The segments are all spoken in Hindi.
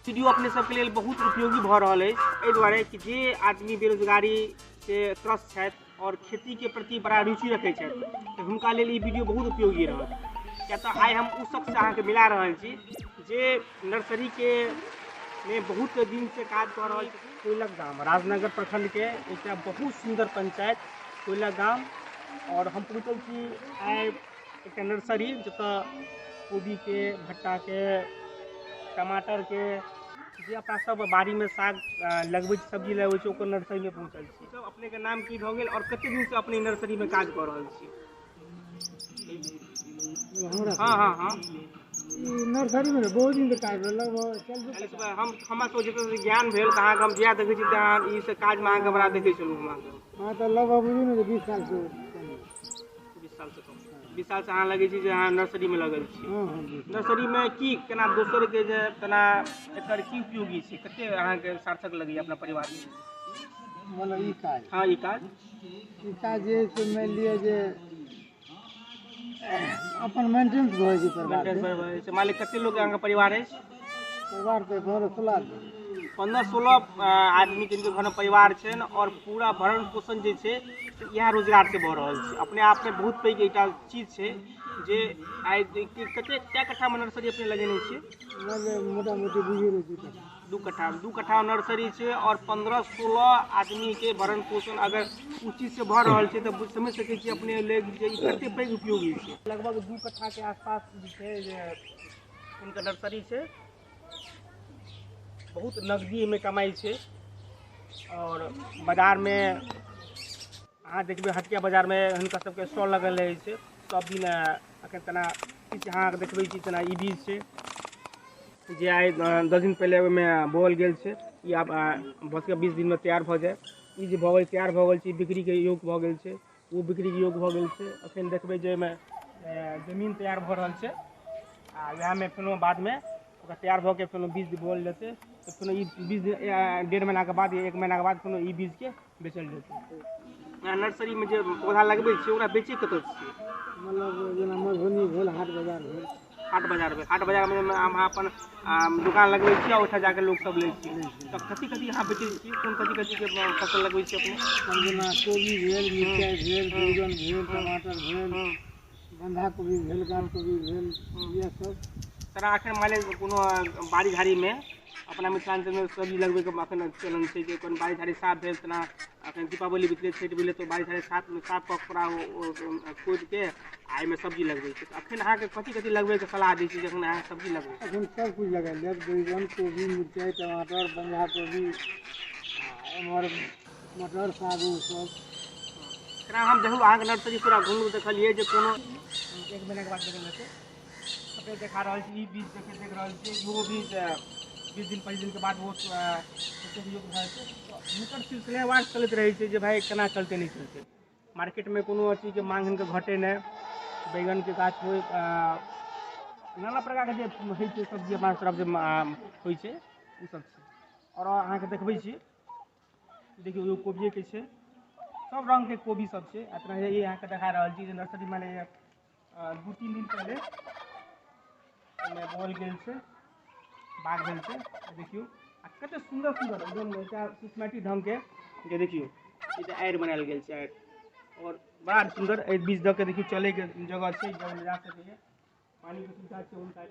वीडियो अपने सबके लिए बहुत उपयोगी भ रहा है एहि दुआरे कि जे आदमी बेरोजगारी से त्रस्त छथि और खेती के प्रति बड़ा रुचि रखै छथि तऽ हुनका लेल ई वीडियो बहुत उपयोगी रहत। किया तऽ आइ हम उ शख्स से अहाँके मिला रहल छी जे नर्सरी के में बहुत दिन से काज कर रहल छथिन। कोइलक गाम राजनगर प्रखंड के एक बहुत सुंदर पंचायत कोइलक गाम, और हम पहुँचल छी आइ एक नर्सरी जतऽ कोबी के, भट्टा के, टमाटर के, जे अपना सब बाड़ी में साग लगबै छी, सब्जी लगबै छी, ओकर नर्सरी में पहुँचल छी। सब अपने के नाम की भऽ गेल और कते दिन से अपने नर्सरी में काज कऽ रहल छी? हाँ हाँ हाँ नर्सरी में बहुत दिन से काज लगभग हमरा तो जते ज्ञान भेल तऽ अहाँके हम जिया देखै छी तऽ अहाँ ई से काज में अहाँके बड़ा देखै छलहुँ अहाँके। हाँ तो लगभग बुझू ने 20 साल से 20 साल से कम 20 साल से अहाँ लगे छी जे अहाँ नर्सरी में लगल छी। हाँ हाँ नर्सरी में की केना दोसर के जे केना एकर की उपयोगी छै, कते अहाँके सार्थक लगैया अपना परिवार में? मतलब ई काज हाँ ई काज जे से मान लिअ जे अपन मेंटेनेंस भऽ जाइ छै परिवार के। मान लिअ कते लोग अहाँके परिवार अछि? परिवार के 15-16 आदमी जिनके घर में परिवार छै और पूरा भरण पोषण जे छै इएह रोजगार से भऽ रहल छै। अपने आप में बहुत पैघ एकटा चीज छै जे आइ कते कए कट्ठा में नर्सरी अपने लगेने छियै? मोटा मोटी बुझिए 2 कट्ठा नर्सरी छै और 15-16 आदमी के भरण पोषण अगर उस चीज से भऽ रहल छै तऽ समझ सकै छी अपने लेल जे ई कते पैघ उपयोगी छै। लगभग 2 कट्ठा के आसपास जे छै जे हुनकर नर्सरी छै, बहुत नकदी में कमाई छै। और बाजार में अहाँ देखबै हटिया बाजार में हुनका सबके स्टॉल लगल रहै छै सब दिन। अखन तना किछु अहाँ देखबै छी तना ई बीज छै जे आइ 10 दिन पहले ओहिमें बोअल गेल छै, ई आब भऽ सकै 20 दिन में तैयार भऽ जाए। ई जे भऽ गेल तैयार भऽ गेल छै, बिक्री के योग्य भऽ गेल छै, वो बिक्री के योग्य भऽ गेल छै। अखन देखबै जे एहिमे जमीन तैयार भऽ रहल छै आ वएह में फेनो बाद में ओकरा तैयार भऽ के फेनो बीज बोअल जेतै तऽ फेनो ई बीज 1.5 महीना के बाद या 1 महीना के बाद फेनो ई बीज के बेचल जेतै। नर्सरी में जे पौधा लगबै छियै ओकरा बेचै कतऽ छियै? मतलब जेना मधुबनी भेल, हाट बाजार भेल। हाट बाजार में अहाँ अपन दुकान लगबै छियै आ ओहिठाम जाके लोग सब लै छी। तऽ कथी कथी अहाँ बेचै छियै? कोन कथी के फसल लगबै छियै अपने? जेना कोबी भेल, मिरचाई भेल, बैगन भेल, टमाटर भेल, बंधा कोबी भेल, गाँठ कोबी भेल, इएह सब। तोरा अखन मान लिअ कोनो बाड़ी झाड़ी में अपना मिथिलांचल में सब्जी लगबै के अखन चलन छै जे कोनो बाड़ी झाड़ी साफ भेल तना अखन दीपावली बीतलै, छठि भेलै तऽ बाड़ी झाड़ी साफ कऽ पूरा खोदि के आ एहिमे सब्जी लगबै छै। तऽ अखन अहाँके कथी कथी लगबै के सलाह दै छी जखन अहाँ सब्जी लगबै? अखन सब कुछ लगा लिअ, बैगन, कोबी, मिरचाई, टमाटर, बंधा कोबी, एमहर मटर, साग सब। एकरा हम देखलहुँ अहाँके नर्सरी पूरा घुमलहुँ, देखलियै जे कोनो 1 महीना के बाद बेचल जेतै। अपने देखा रहल छी ई बीज देख रहल छियै, इहो बीज 20 दिन 25 दिन के बाद वो बेचैके योग्य भऽ जेतै। हुनकर सिलसिलेवार चलैत रहै छै जे भाई केना चलतै नहीं चलतै। मार्केट में कोनो चीज के मांग हिनकर घटे नहीं। बैगन के गाछ हो, नाना प्रकार के जे होइ छै सब्जी अपना तरफ जे होइ छै ओ सब छै। और अहाँके देखबै छी देखियौ एगो कोबिये के छै, सब रंग के कोबी सब छै। अपना ये अहाँके देखा रहल छी जे नर्सरी में 2-3 दिन पहले एहिमे बोअल गेल छै, बाग भेल छै। देखियौ आ कते सुंदर सुंदर एकदम सिस्टमेटिक ढंग के जे देखियौ ई तऽ आड़ि बनायल गेल छै आड़ि, और बड़ा सुंदर एहि बीज दऽ के देखियौ चलै के जगह छै, जा सकैए, पानी के सुविधा छै हुनका।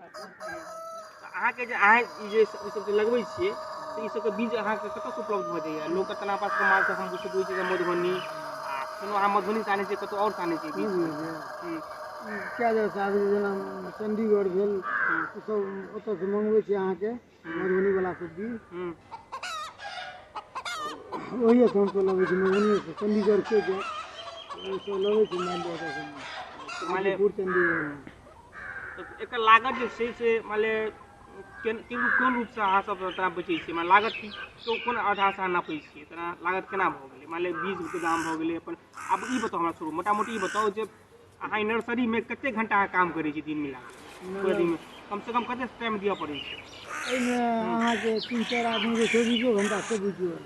अहाँके जे अहाँ ई जे ई सब जे लगबै छियै तऽ ई सबके बीज अहाँके कतऽसँ उपलब्ध भऽ जाइए? लोक के तना पास माल सब हम बुझै छियै मधुबनी आ फेनो अहाँ मधुबनी से आनै छियै कतौ और से आनै छियै बीज? क्या जगह आबै छै जेना चंडीगढ़ भेल, सब ओतऽ से मंगबै छै अहाँके मधुबनी वाला सब बीज। ओहि ठाम से लबै छै मधुबनी से, चंडीगढ़ के जे ओ सब लबै छै माल जाल से हाजीपुर चंडीगढ़। तऽ एकर लागत जे छै से मान लिअ कोन रूप से अहाँ सब तोरा बेचै छियै? मान लागत कोन आधार से अहाँ नापै छियै? तना लागत केना भऽ गेलै? मान लिअ बीज के दाम भऽ गेलै अपन। आब ई बताउ हमरा शुरू मोटा मोटी ई बताउ जे अहाँ ई नर्सरी में कते घंटा अहाँ काम करै छी दिन मिला के? पूरा दिन में कम से कम कते टाइम दिअ पड़ै छै? एहिमे अहाँके 3-4 आदमी के 24 घंटा से बुझियौ।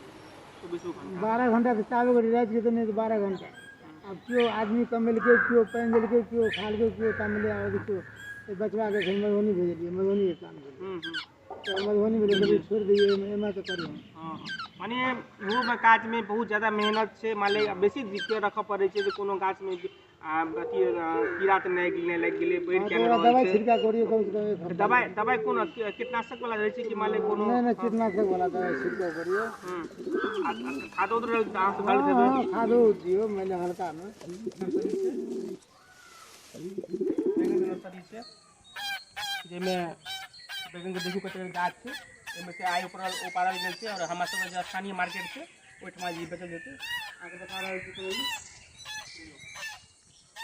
24 घंटा 12 घंटा से चालू करी राति के तऽ नहीं तो 12 घंटा। अब क्यों आदमी कमेलकै, क्यों पानि देलकै, क्यों खालकै, क्यों तामेले देखियौ बचवा के मधुबनी भेजलियै, मधुबनी के काम भेलै। मधुबनी में कभी छोड़ दिए एमा तो करिए हाँ माने इहो में काज में बहुत ज़्यादा मेहनत छै, मान ले बेसी ध्यान रखऽ पड़ै छै जे कोनो गाछ में अथी कीड़ा तऽ नहीं लागि गेलै, बढ़ि हाँ, क्या तो नहीं दवाई रहल छै। छिड़का करिए कम से कम एक हफ्ता। दवाई कोन कीटनाशक वाला रहै छै कि मान ले कोनो नहीं कीटनाशक वाला दवाई छिड़का करिए। खादो तो अहाँ से हाँ गलत हेबै। हाँ खादो दियो मैंने हल्का में। बैगन के नर्सरी छै जाहिमे बैगन के देखू कते गाछ छै, एहिमे से आइ उपाड़ल गेल छै और हमरा सब जे स्थानीय मार्केट छै ओहिठमा जी बेचल जेतै। अहाँके बता रहल छी कि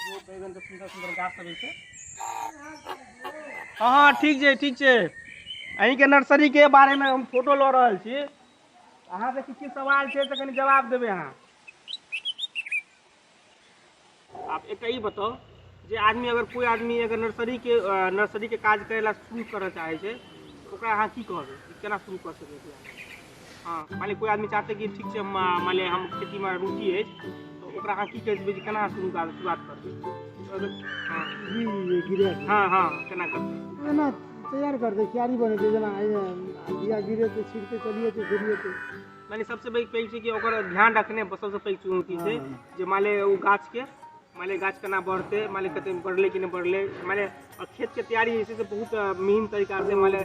वो बैगन के सुंदर सुंदर गाछ सब छै। हाँ हाँ ठीक छै ठीक छै। अहीं के नर्सरी के बारे में हम फोटो लऽ रहल छी, अहाँ से किछु सवाल छै तऽ कनि जवाब देबै अहाँ। आप एक ई बताओ जे आदमी अगर कोई आदमी अगर नर्सरी के काज करे ला शुरू करऽ चाहे छै ओकरा अहाँ की कहबै, केना शुरू कर सकै छी? हाँ मान ली कोई आदमी चाहते कि ठीक छै मान ली हम खेती में रुचि है तो ओकरा अहाँ की कहि देबै जे केना शुरुआत करबै? हाँ हाँ केना करबै? ना तैयार कर दे क्यारी बने दे जना बिया गिरे तो छिड़के चलिए तो फिरिए तो माने सबसे पैघ छै कि ओकर ध्यान रखने सबसे पैघ चुनौती छै जे मान ले ओ गाछ के मान ले गाछ केना बढ़ते, मान ले कते बढ़ले कि नहीं बढ़ले, मान ले खेत के तैयारी जे छै से बहुत मेहनत तरीका से मान ले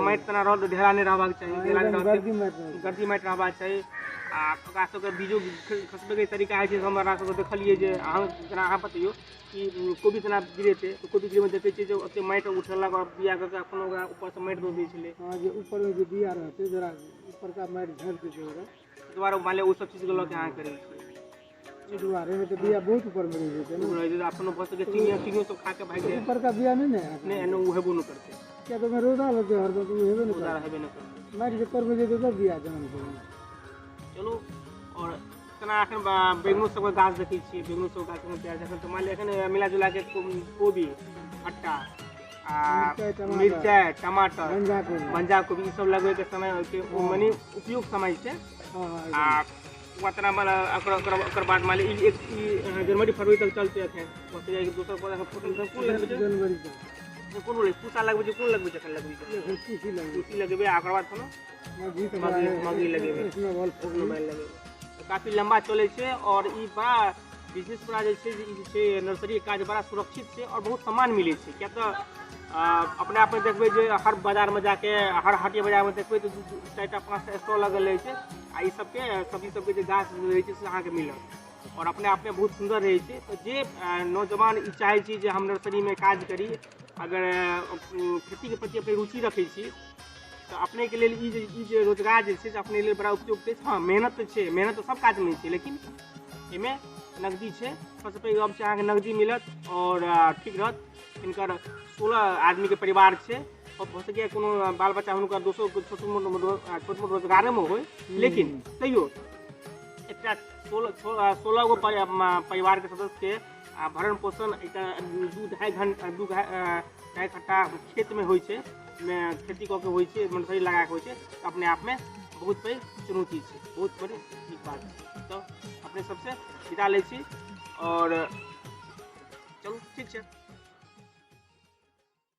माटि तना रह ढेला नहीं रहबाक चाही, ढेला नहीं रहतै गर्दी माटि रहबाक चाही। आ ओकरा सबके बीजो खसबे के तरीका होइ छै, हमरा सबके देखलिए जे अहाँ जेना अहाँ बतैयो कि कोबी तना गिरेतै तो कोबी गिरे में देखै छियै जे ओते माटि उठेलक और बिया के अपन ओकरा ऊपर से माटि दऽ दै छलै। हां जे ऊपर में जो बिया रहते जरा ऊपर का माटि झड़ के जोगा दोबारा मान ले वो सब चीज के लऽ के अहाँ करै छियै। इस दुआरे में तो बिया बहुत ऊपर में रह जाते ना, रह जाते अपनो बस के चिड़ियों सब खा के भाग जाए। ऊपर का बिया नहीं है नहीं एनो वो हेबो न करते, क्या तो मैं रोदा लगे हर दो तुम हेबे नहीं उदार हेबे न करते। माटि के तर में जे तो बिया जन्म से चलो और तना एखन बैगनो सबके गाछ देखै छियै, बैगनो सब गाछ में तैयार जखन तो मान ले एखन मिला जुला के कोबी भट्टा आ मिरचाई टमाटर बंजा कोबी ई सब लगबै के समय के मने उपयुक्त समय छै। आ उतना माने ओकर बाद मान ले एक जनवरी फरवरी तक चलते एखन ओते जाके दोसर पौधा के फूटल कोन लगबै छै जनवरी तक कोन ले पूसा लगबै छै, कोन लगबै छै एखन लगबै छै कुसी लगबै आ ओकर बाद कोनो मगी लगेबै इसमें वॉल लगेबै काफी लंबा चलै छै। और ई बड़ा बिजनेस बड़ा जे छै नर्सरी काज बड़ा सुरक्षित छै और बहुत सामान मिलै छै। क्या तो अपने आप में देखबै जे हर बाजार में जाके हर हाटिया बाजार में देखबै तो 4टा 5टा स्टॉल लगल रहै छै आ ई सबके सब्जी सबके जे गाछ रहै छै से अहाँके मिलत और अपने आप में बहुत सुंदर रहै छै। तो जे नौजवान ई चाहै छी जे हम नर्सरी में काज करी, अगर खेती के प्रति अपने रुचि रखै छी तो अपने के लिए ई जे रोजगार जे छै से अपने लिए बड़ा उपयुक्त छै। हाँ मेहनत तो छै, मेहनत तो सब काज में छै लेकिन एमे नगदी छै, सबसे पैघ गप छै अहाँके नगदी मिलत और ठीक रहत। हिनकर 16 आदमी के परिवार छै और हो सके कोनो बाल बच्चा हुनकर दोसरो छोट मोट रोजगारे में होय लेकिन तैयो एकटा 16 गो परिवार के सदस्य के भरण पोषण एक 2-2.5 कट्ठा खेत में होइ छै, खेती कऽ के होइ छै, नर्सरी लगा के होइ छै, अपने आप में बहुत पैघ चुनौती छै, बहुत बड़ी नीक बात है। तो अपने सबसे विदा लै छी और चलू ठीक छै।